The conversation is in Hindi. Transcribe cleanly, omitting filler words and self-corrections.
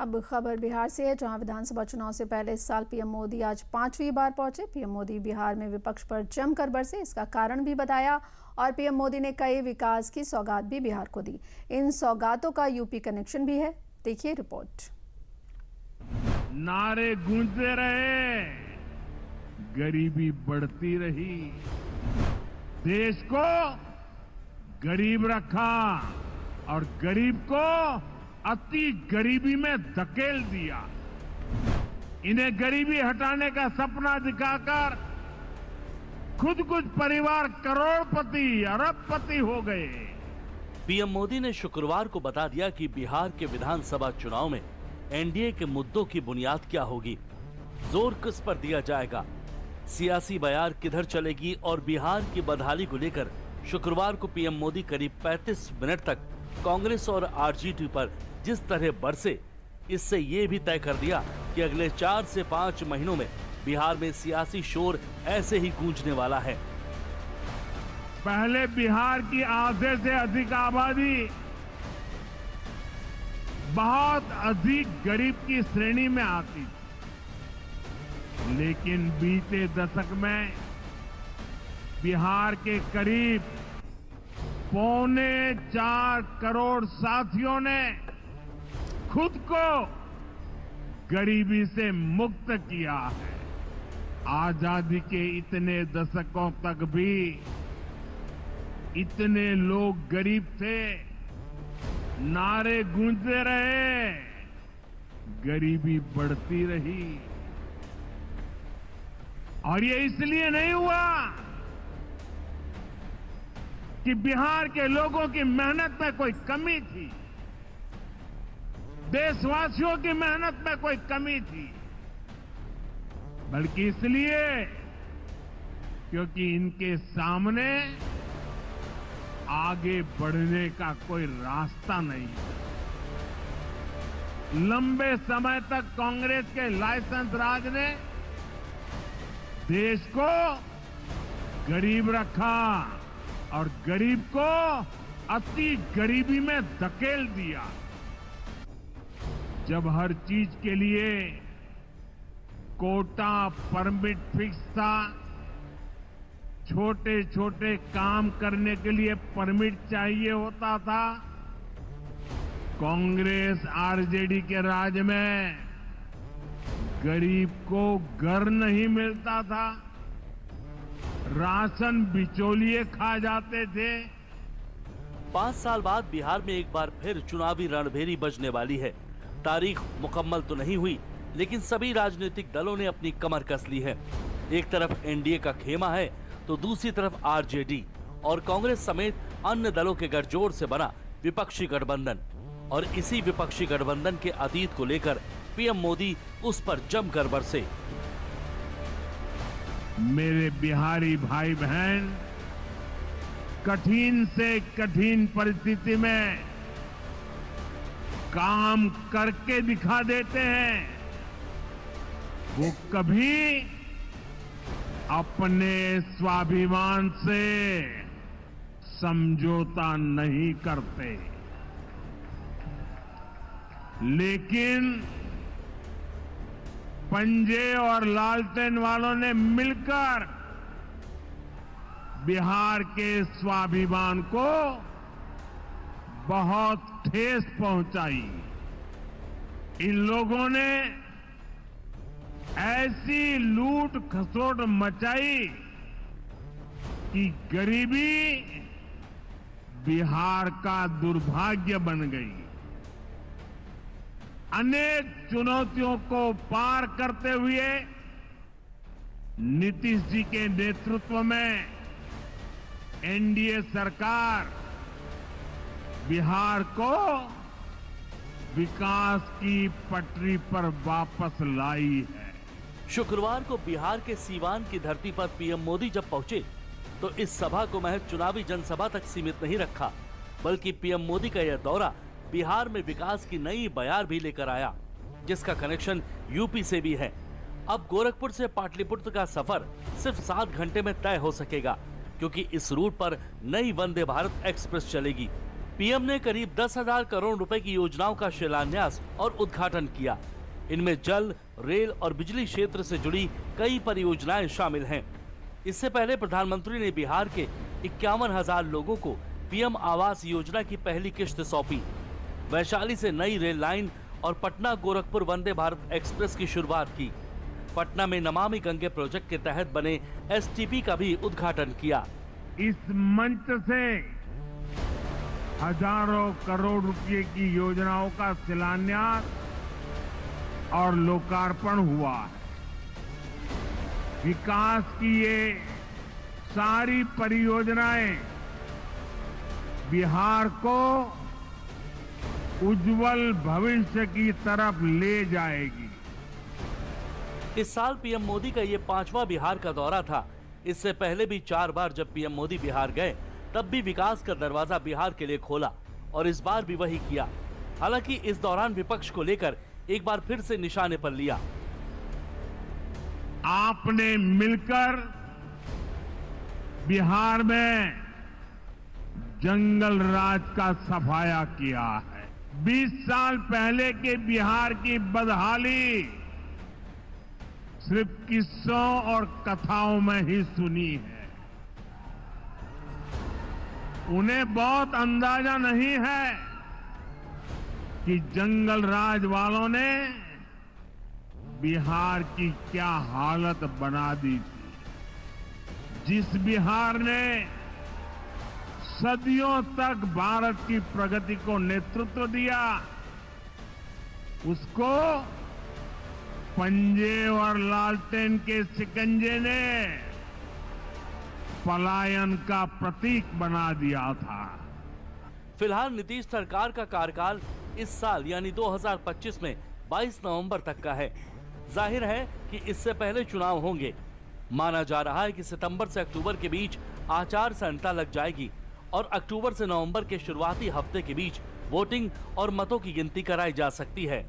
अब खबर बिहार से है, जहां विधानसभा चुनाव से पहले इस साल पीएम मोदी आज 5वीं बार पहुंचे। पीएम मोदी बिहार में विपक्ष पर जमकर बरसे, इसका कारण भी बताया और पीएम मोदी ने कई विकास की सौगात भी बिहार को दी। इन सौगातों का यूपी कनेक्शन भी है, देखिए रिपोर्ट। नारे गूंजते रहे, गरीबी बढ़ती रही, देश को गरीब रखा और गरीब को अति गरीबी में धकेल दिया। इन्हें गरीबी हटाने का सपना दिखाकर खुद कुछ परिवार करोड़पति अरबपति हो गए। पीएम मोदी ने शुक्रवार को बता दिया कि बिहार के विधानसभा चुनाव में एनडीए के मुद्दों की बुनियाद क्या होगी, जोर किस पर दिया जाएगा, सियासी बयार किधर चलेगी और बिहार की बदहाली को लेकर शुक्रवार को पीएम मोदी करीब 35 मिनट तक कांग्रेस और आरजेडी पर जिस तरह बरसे, इससे ये भी तय कर दिया कि अगले 4 से 5 महीनों में बिहार में सियासी शोर ऐसे ही गूंजने वाला है। पहले बिहार की आधे से अधिक आबादी बहुत अधिक गरीब की श्रेणी में आती थी, लेकिन बीते दशक में बिहार के करीब 4.25 करोड़ साथियों ने खुद को गरीबी से मुक्त किया है। आजादी के इतने दशकों तक भी इतने लोग गरीब थे, नारे गूंजते रहे, गरीबी बढ़ती रही। और ये इसलिए नहीं हुआ कि बिहार के लोगों की मेहनत में कोई कमी थी, देशवासियों की मेहनत में कोई कमी थी, बल्कि इसलिए क्योंकि इनके सामने आगे बढ़ने का कोई रास्ता नहीं। लंबे समय तक कांग्रेस के लाइसेंस राज ने देश को गरीब रखा और गरीब को अति गरीबी में धकेल दिया। जब हर चीज के लिए कोटा परमिट फिक्स था, छोटे छोटे काम करने के लिए परमिट चाहिए होता था, कांग्रेस आरजेडी के राज में गरीब को घर नहीं मिलता था, राशन बिचौलिए खा जाते थे। 5 साल बाद बिहार में एक बार फिर चुनावी रणभेरी बजने वाली है। तारीख मुकम्मल तो नहीं हुई, लेकिन सभी राजनीतिक दलों ने अपनी कमर कस ली है। एक तरफ एनडीए का खेमा है तो दूसरी तरफ आरजेडी और कांग्रेस समेत अन्य दलों के गठजोड़ से बना विपक्षी गठबंधन। और इसी विपक्षी गठबंधन के अतीत को लेकर पीएम मोदी उस पर जमकर बरसे। मेरे बिहारी भाई बहन कठिन से कठिन परिस्थिति में काम करके दिखा देते हैं। वो कभी अपने स्वाभिमान से समझौता नहीं करते, लेकिन पंजे और लालटेन वालों ने मिलकर बिहार के स्वाभिमान को बहुत ठेस पहुंचाई। इन लोगों ने ऐसी लूट खसोट मचाई कि गरीबी बिहार का दुर्भाग्य बन गई। अनेक चुनौतियों को पार करते हुए नीतीश जी के नेतृत्व में एनडीए सरकार बिहार को विकास की पटरी पर वापस लाई है। शुक्रवार को बिहार के सीवान की धरती पर पीएम मोदी जब पहुंचे तो इस सभा को महज चुनावी जनसभा तक सीमित नहीं रखा, बल्कि पीएम मोदी का यह दौरा बिहार में विकास की नई बयार भी लेकर आया, जिसका कनेक्शन यूपी से भी है। अब गोरखपुर से पाटलिपुत्र का सफर सिर्फ 7 घंटे में तय हो सकेगा, क्योंकि इस रूट पर नई वंदे भारत एक्सप्रेस चलेगी। पीएम ने करीब 10,000 करोड़ रुपए की योजनाओं का शिलान्यास और उद्घाटन किया। इनमें जल, रेल और बिजली क्षेत्र से जुड़ी कई परियोजनाएं शामिल हैं। इससे पहले प्रधानमंत्री ने बिहार के 51,000 लोगों को पीएम आवास योजना की पहली किश्त सौंपी। वैशाली से नई रेल लाइन और पटना गोरखपुर वंदे भारत एक्सप्रेस की शुरुआत की। पटना में नमामि गंगे प्रोजेक्ट के तहत बने एसटीपी का भी उद्घाटन किया। इस मंच से हजारों करोड़ रुपए की योजनाओं का शिलान्यास और लोकार्पण हुआ है। विकास की ये सारी परियोजनाएं बिहार को उज्जवल भविष्य की तरफ ले जाएगी। इस साल पीएम मोदी का ये 5वां बिहार का दौरा था। इससे पहले भी 4 बार जब पीएम मोदी बिहार गए तब भी विकास का दरवाजा बिहार के लिए खोला और इस बार भी वही किया। हालांकि इस दौरान विपक्ष को लेकर एक बार फिर से निशाने पर लिया। आपने मिलकर बिहार में जंगल राज का सफाया किया है। 20 साल पहले के बिहार की बदहाली सिर्फ किस्सों और कथाओं में ही सुनी है। उन्हें बहुत अंदाजा नहीं है कि जंगल राज वालों ने बिहार की क्या हालत बना दी थी। जिस बिहार ने सदियों तक भारत की प्रगति को नेतृत्व दिया, उसको पंजे और लालटेन के शिकंजे ने पलायन का प्रतीक बना दिया था। फिलहाल नीतीश सरकार का कार्यकाल इस साल यानी 2025 में 22 नवंबर तक का है। जाहिर है कि इससे पहले चुनाव होंगे। माना जा रहा है कि सितंबर से अक्टूबर के बीच आचार संहिता लग जाएगी और अक्टूबर से नवंबर के शुरुआती हफ्ते के बीच वोटिंग और मतों की गिनती कराई जा सकती है।